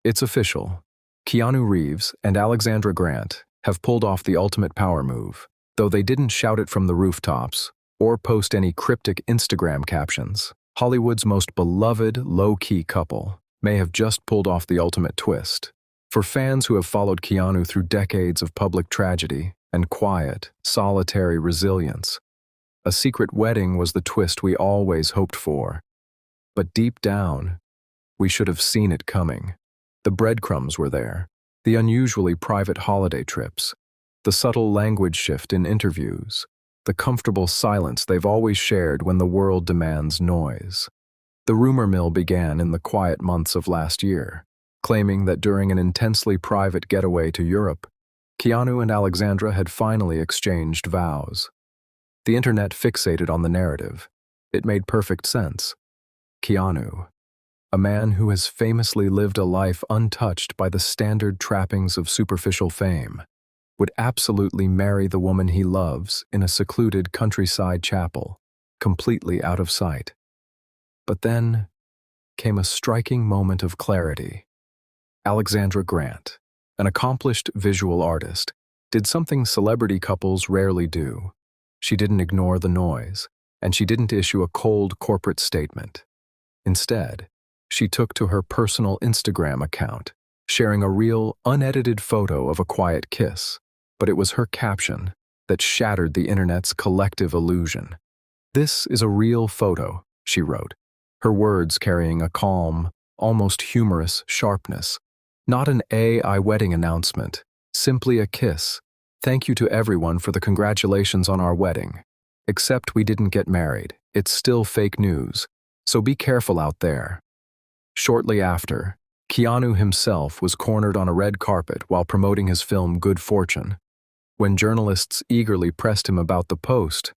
It's official. Keanu Reeves and Alexandra Grant have pulled off the ultimate power move, though they didn't shout it from the rooftops or post any cryptic Instagram captions. Hollywood's most beloved, low-key couple may have just pulled off the ultimate twist. For fans who have followed Keanu through decades of public tragedy and quiet, solitary resilience, a secret wedding was the twist we always hoped for. But deep down, we should have seen it coming. The breadcrumbs were there, the unusually private holiday trips, the subtle language shift in interviews, the comfortable silence they've always shared when the world demands noise. The rumor mill began in the quiet months of last year, claiming that during an intensely private getaway to Europe, Keanu and Alexandra had finally exchanged vows. The internet fixated on the narrative. It made perfect sense. Keanu, a man who has famously lived a life untouched by the standard trappings of superficial fame, would absolutely marry the woman he loves in a secluded countryside chapel, completely out of sight. But then came a striking moment of clarity. Alexandra Grant, an accomplished visual artist, did something celebrity couples rarely do. She didn't ignore the noise, and she didn't issue a cold corporate statement. Instead, she took to her personal Instagram account, sharing a real, unedited photo of a quiet kiss, but it was her caption that shattered the internet's collective illusion. "This is a real photo," she wrote, her words carrying a calm, almost humorous sharpness. "Not an AI wedding announcement, simply a kiss. Thank you to everyone for the congratulations on our wedding. Except we didn't get married. It's still fake news, so be careful out there." Shortly after, Keanu himself was cornered on a red carpet while promoting his film Good Fortune. When journalists eagerly pressed him about the post,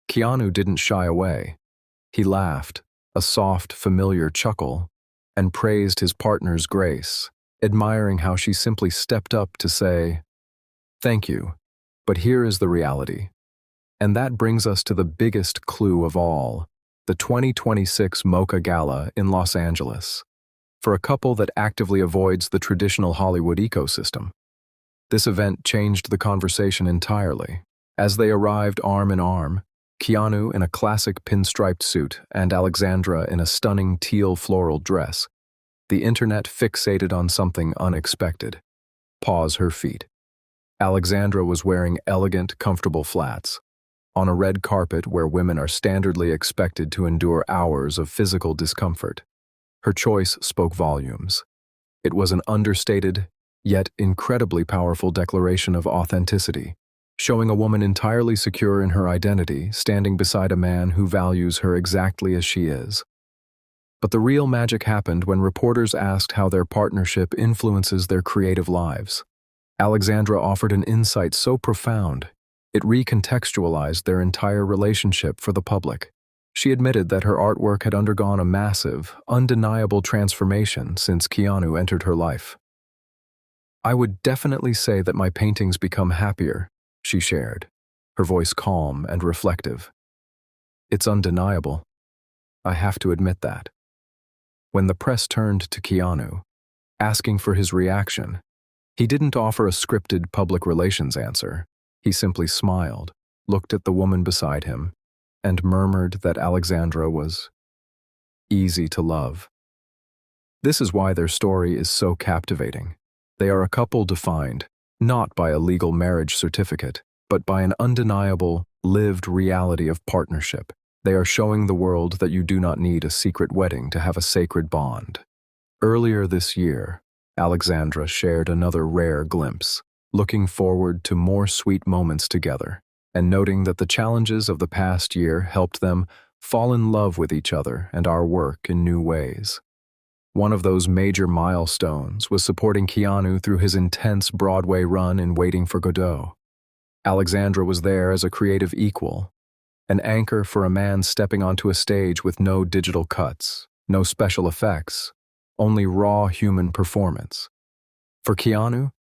Keanu didn't shy away. He laughed, a soft, familiar chuckle, and praised his partner's grace, admiring how she simply stepped up to say, "Thank you, but here is the reality." And that brings us to the biggest clue of all, the 2026 MOCA Gala in Los Angeles. For a couple that actively avoids the traditional Hollywood ecosystem, this event changed the conversation entirely. As they arrived arm in arm, Keanu in a classic pinstriped suit and Alexandra in a stunning teal floral dress, the internet fixated on something unexpected. Pause her feet. Alexandra was wearing elegant, comfortable flats, on a red carpet where women are standardly expected to endure hours of physical discomfort. Her choice spoke volumes. It was an understated, yet incredibly powerful declaration of authenticity, showing a woman entirely secure in her identity, standing beside a man who values her exactly as she is. But the real magic happened when reporters asked how their partnership influences their creative lives. Alexandra offered an insight so profound, it recontextualized their entire relationship for the public. She admitted that her artwork had undergone a massive, undeniable transformation since Keanu entered her life. "I would definitely say that my paintings become happier," she shared, her voice calm and reflective. "It's undeniable. I have to admit that." When the press turned to Keanu, asking for his reaction, he didn't offer a scripted public relations answer. He simply smiled, looked at the woman beside him, and murmured that Alexandra was easy to love. This is why their story is so captivating. They are a couple defined, not by a legal marriage certificate, but by an undeniable, lived reality of partnership. They are showing the world that you do not need a secret wedding to have a sacred bond. Earlier this year, Alexandra shared another rare glimpse, looking forward to more sweet moments together, and noting that the challenges of the past year helped them fall in love with each other and our work in new ways. One of those major milestones was supporting Keanu through his intense Broadway run in Waiting for Godot. Alexandra was there as a creative equal, an anchor for a man stepping onto a stage with no digital cuts, no special effects, only raw human performance. For Keanu,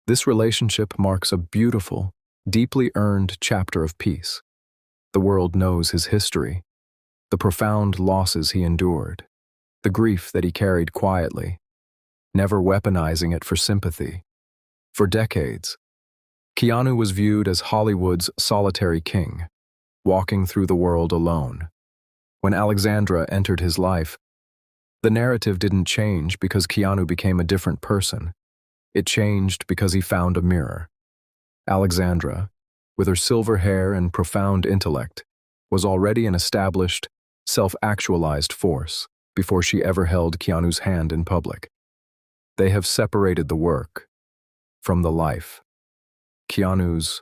this relationship marks a beautiful, deeply earned chapter of peace. The world knows his history, the profound losses he endured, the grief that he carried quietly. never weaponizing it for sympathy. For decades, Keanu was viewed as Hollywood's solitary king, walking through the world alone. When Alexandra entered his life, the narrative didn't change because Keanu became a different person. It changed because he found a mirror. Alexandra, with her silver hair and profound intellect, was already an established, self-actualized force before she ever held Keanu's hand in public. They have separated the work from the life. Keanu's